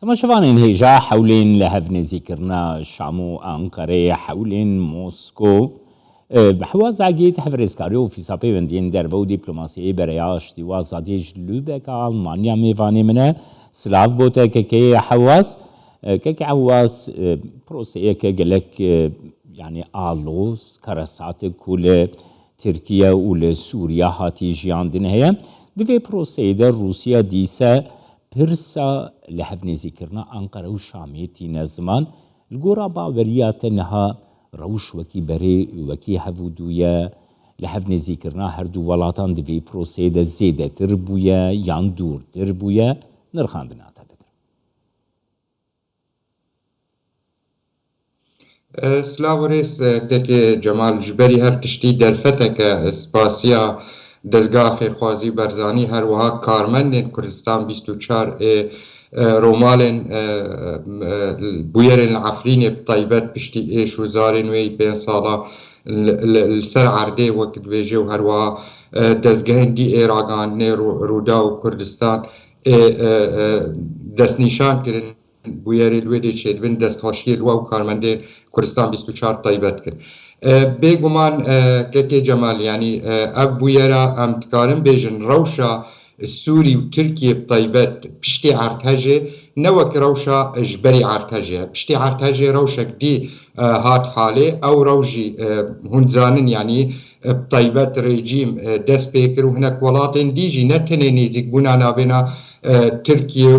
تماشوان هيجا حولين لهف نذكرنا شامو أنقرة حولين موسكو بحواز عقيد حفريسكاريو في صابي بندين دربو دبلوماسية برياش ديواز عديج لوبك ألمانيا ميفاني منه سلاف بوتا كي حواز كي حواز بروسية كجلك يعني آلوز كرسات كل تركيا ولسوريا هاتي جيان دنهيا دفي بروسية در روسيا ديسا پرسا لحفني ذكرنا أنقرة وشاميتي نزمان الجورا باورياتنها روش وكي بري وكي هفودويا لحفني ذكرنا هردو ولاتان دفي بروسيدة زيدة تربويا ياندور تربويا نرخان بناتا بكر سلاوريس كي جمال جبري هر تشتي درفتك اسباسيا دزگاه خیرخوازی برزانی هر وها کارمندین کردستان 24 رومالن بویرن عفرین بطیبت پشتی ایش وزارن وی بین سالا السر عرده وقت ویجه و هر وها دزگهن دی ایراغان رودا و کردستان دست نشان کرن بویری الویدی چید بین دست هاشی الوا و کارمندین کردستان 24 طیبت کرد بێگومان کەکێ جەمال ینی ئەف بوویەرە ئەم تکارن بێژن ڕەوشە سووری و ترکیە تایبەت پشتی عرتەژێ نەوەک ڕەوشە ژبەری عرتەژێ پشتی عرتەژێ ڕەوشەک دی هات حالێ ئەو ڕەوژی هونجانن ینی تایبەت ڕێجیم دەست پێ کرد و هەنێک وڵاتên دیژی نەتەنێ نێزیک بوونا نابێنا تركيا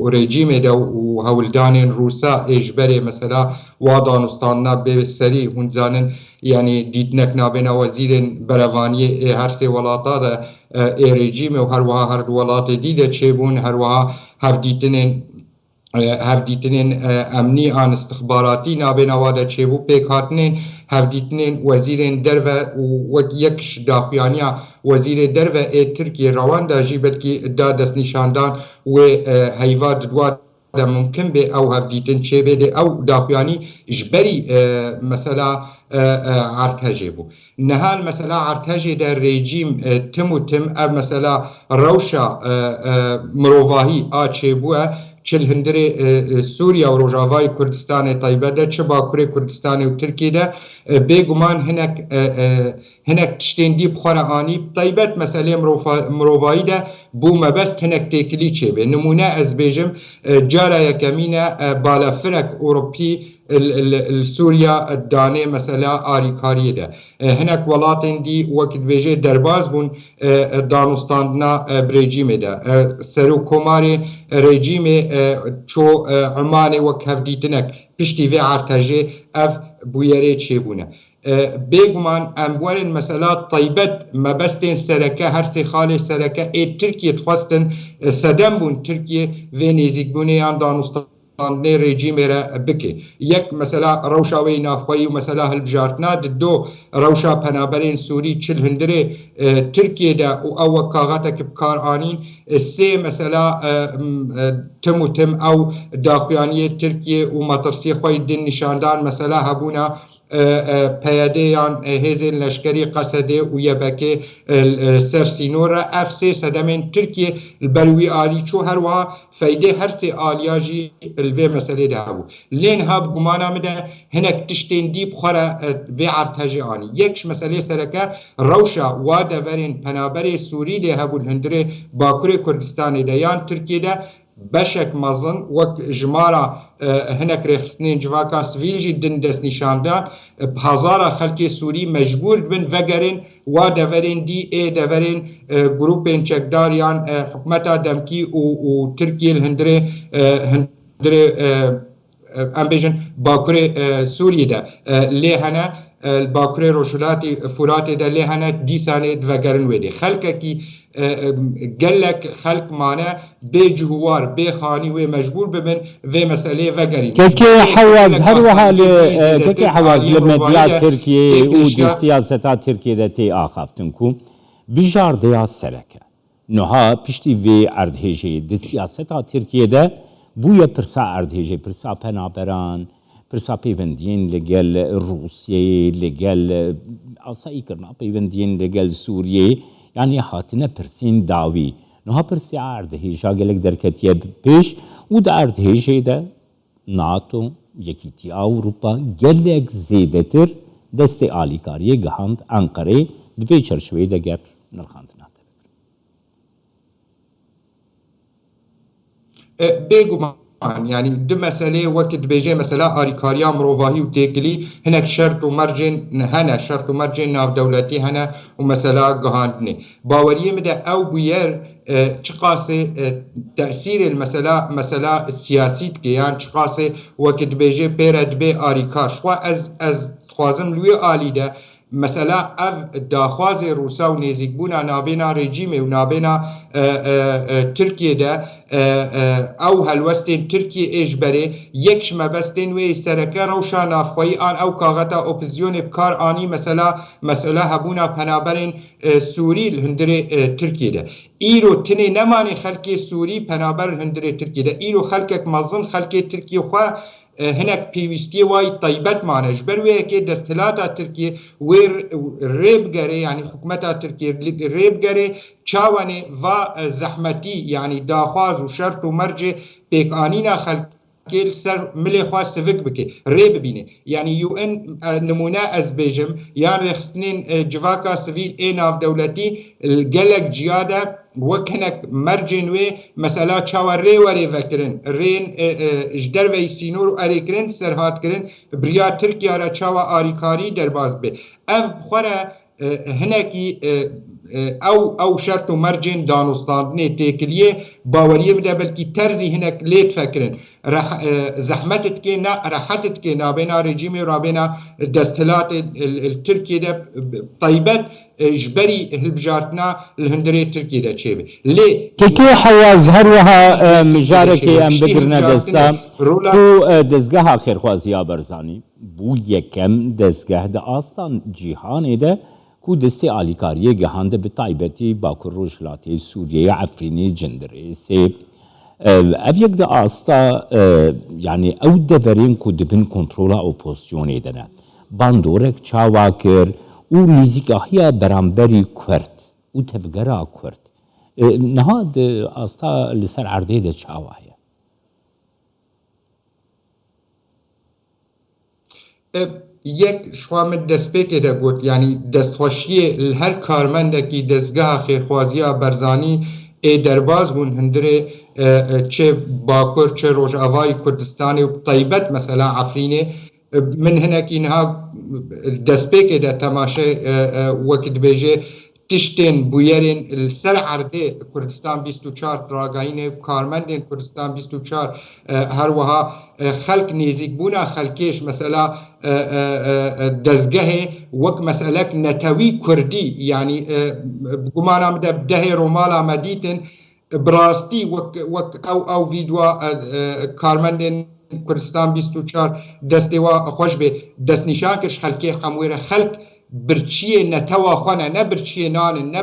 وريجيمي و هولدانين روسا اجبري مثلا وادانستان بسري هنزانن يعني ديتنك نابنا وزير برفاني هرسي ولاتا دا ريجيمي وهروها هر ولات ديده چيبون هروها هفديتنين امني عن استخباراتي نابنا وادا چيبو بيك هاتنين هفديتنين وزيرين درفة ويكش داخيانيا وزير درفة تركيا روان دا جيبت كي دا دس نشاندان و هيفاد دوات ممكن به او هفديتن چيبه دي او داخياني جبري مثلا عرتهجي بو نهال مثلا عرتهجي دا ريجيم تم مثلا روشا مروفاهي چيبوه چل هندره سوريا و روجاوای کردستان طیبه چه باکوری کردستان و ترکیه ده بگمان هنک تشتیندی بخوره آنی طیبت مسئله مروایی ده بو مبست هنک تکلی چه به نمونه از بیجم جاره یکمینه بالافرک اوروپی السوريا الداني مثلا آريكاريه ده هناك ولاتن دي وقت بيجي درباز بون دانستاندنا بريجيمي ده سرو كوماري ريجيمي چو عماني وقت هفديتنك پشتي في عرتاجي اف بويري چيبونه بيگمان اموارن مثلا طيبت مبستين سركه هرسي خالي سركه تركيا تخواستن سدم بون تركيا في نيزيك بونيان دانستان نه رژیم را بکه یک مثلا روشاوی نافخوایی و مثلا هلبجارتنا دو روشا پنابرین سوری چل هندره ترکیه دا او کاغاتا که بکار آنین سه مثلا تم او داخیانی ترکیه و مطرسی خواه دن نشاندان مثلا هبونا پیادهیان هزین لشکری قصده و یبکه سرسینور اف سی سدمین ترکیه البلوی آلی چو هروا فایده هر سی آلیاجی الوی مسئله ده بو لین ها بگمانا مده هنک تشتین دیب خوره وی عرتهجی آنی یکش مسئله سرکه روشا واده ورین پنابر سوری ده هبو الهندره باکور کردستان ده یان ترکیه ده بشك مزن وك جمارة هناك رخصنين جواكا سفيل جدا دس نشاندان بهزارة خلقي سوري مجبور بن وگرين ودفرين دي دفرين جروبين چكداريان حكمتا دمكي و تركيا الهندري امبيجن باكوري سوري دا ليهنا الباكوري روشولاتي فراتي دا ليهنا دي سانه وگرن ويدي خلقا كي قالك خلق معنا بجهوار بخاني ومجبور بمن في مسألة وقرين كي حواز هروها كي حواز لمديات تركيا ودي سياسة تركيا دتي آخافتنكو بجار ديا سركة نها بشتي في أردهجي دي سياسة تركيا ده بويا برسا أردهجي برسا پنابران برسا بيوندين لقل روسيا لقل أصاي كرنا بيوندين لقل سوريا يعني هاتنا برسين داوي نها برسي عرض هيشا قالك دركتيا بيش و دا ارتهیجه دا ناتو یکیتی اوروپا گلک زیدتر دست آلیکاری گهاند انقره دوی چرشوی دا گر نرخاندنا بيجو يعني دو مسألة وقت بيجي مسألة أريكاريا مروفاهي وتيكلي هناك شرط ومرجن هنا شرط ومرجن ناف دولتي هنا ومسألة جهاندني باوريه مده أو بير چقاسه تأثير المسألة مسألة السياسية كيان چقاسه وقت بيجي بيرد بي أريكار شوا از خوازم لوي آلي ده مسألة أف داخواز روسا و نزيكبونا نابينا ريجيمي و نابينا تركيا ده أو هلوستين تركيا إيش بري يكش ما بستين وي سركة روشا نافخوي آن أو كاغتا أوبزيون بكار آني مسألة هبونا پنابرين سوري الهندري تركيا ده إيرو تني نماني خلقي سوري پنابر الهندري تركيا ده إيرو خلقك مظن خلقي تركيا خواه هناك بيوستي واي طيبت معنا جبروي كي دستلاتا تركيا وير ريب جري يعني حكومتها تركيا ريب جري تشاوني و زحمتي يعني داخواز وشرط ومرجع بيكانينا خلق كيل سر ملي خواس سفك بكي ريب بيني يعني يو ان نمونه از بيجم يعني رخصنين جواكا سفيل ايناف دولتي الجلق جيادة وكنك مرجن وي مسألة چاوه ري وري فكرن رين جدر وي سينور اريكرن سرهات كرن بريا تركيا را چاوه آريكاري درباز بي اف بخوره هناكي او شرط و مرجن دانستاندنه تيكليه باوريه بده بلكي ترزي هناك ليت فكرن زحمتت كي نا راحتت كي نابينا ريجيمي ورابينا دستلات التركي ده طيبت جبري هلبجارتنا الهندري تركي ده چيبه ليه كي حواز هروها مجاركي ام بگرنا دستا تو دزگاه خير خوازيا برزاني بو يكم دزگاه ده آستان جيهاني ده کو دستی آلیکاریه گهانده به طایبتی باکر روشلاتی سوریه عفرینی جندره سی اف یک ده آستا يعني او دبرين کو دبن کنترولا اپوزیونی دنه باندورک چاواکر و میزیکاهیا برانبری کرد و تفگرا کرد نهاد آستا لسر عرده ده چاواهیا یک شوام دست پیکه ده گوت یعنی دستخوشی هر کارمندکی دستگاه خیرخوازی برزانی ای درباز بون هندره چه باکر چه روجاوای کردستانی و طیبت مثلا عفرینه من هناك إنها دسبيك إذا تماشى وقت بيجي تشتين بويرين السر عرضه كردستان 24 راگاهين كارمندين كردستان 24 هروها خلق نيزيك بونا خلقيش مثلا دزگه وك مسألة نتوي كردي يعني بقمانا بدأ رومالا مديتن براستي وك او فيدوا كارمندين كردستان 24 دستوا خوش به دست نشان کش خلقی همویر خلق برچیه نتوا خانه نه برچیه نان نه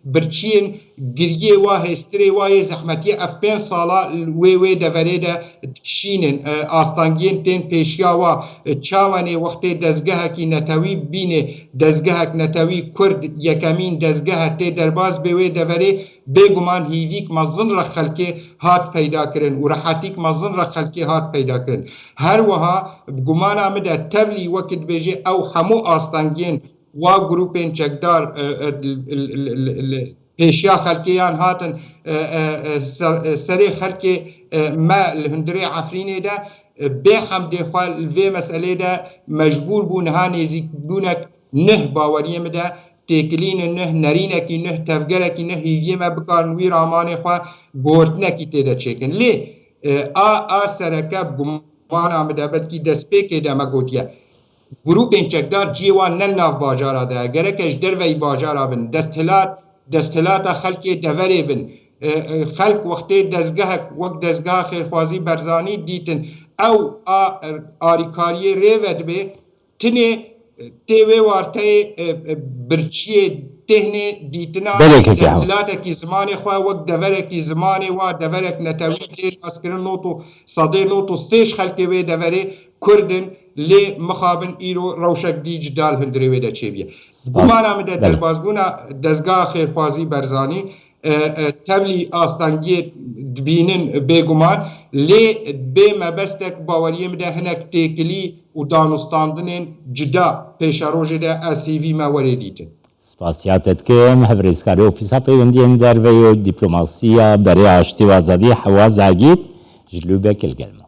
برچیه گریه و هستری و زحمتی اف 5 سالا وی دوره ده تکشینن آستانگین تین پیشیا و چاوانی وقتی دزگه کی نتوی بینه دزگه نتوی کرد یکمین دزگه تی درباز به وی دوره بگمان هیویک مزن را خلقی هات پیدا کرن و راحتیک مزن را خلقی هات پیدا کرن هر وها بگمان آمده تبلی وقت بیجه او همو آستانگین و گروپین چکدار پیشیا خلقیان هاتن سری خلقی ما الهندری عفرینه ده به حمد خواه الوی مسئله ده مجبور بون ها نزیک بونک نه باوریم ده تکلین نه نرینکی نه تفگرکی نه هیویه ما بکارن وی رامان خواه گورتنکی تیده چکن لی سرکه بگمان آمده بلکی دست پیکه ده ما گوتیه گروپ انچکدار جیوان نل ناف باجارا ده گرکش در وی باجارا بن دستلات خلقی دوری بن خلق وقتی دزگاه خیرخوازی برزانی دیتن او آریکاری ریود به تنه تیوه وارته برچیه تهنه دیتنا دستلات کی زمانی خواه وقت دورک کی زمانی و دورک نتوی دیر اسکرن نوتو صده نوتو سیش خلقی وی دوری کردن لی مخابن ایرو روشک دی جدال هندری ویده چه بیه گمان آمده در بازگونا دزگاه خیرخوازی برزانی تبلی آستانگی دبینن بێگومان لێ بێ مەبەستێک باوەریە بدە هەنێک تێکلی و دانوستاندنên cida pêşa rojê de SCV me werê dîtin. سپاسیاتت کم هفرێزکاری ئۆفیسا پەیوەندیên derve û dîplomasiya berê aştî û azadî Hewa Zagît ji Lübeck il gelme.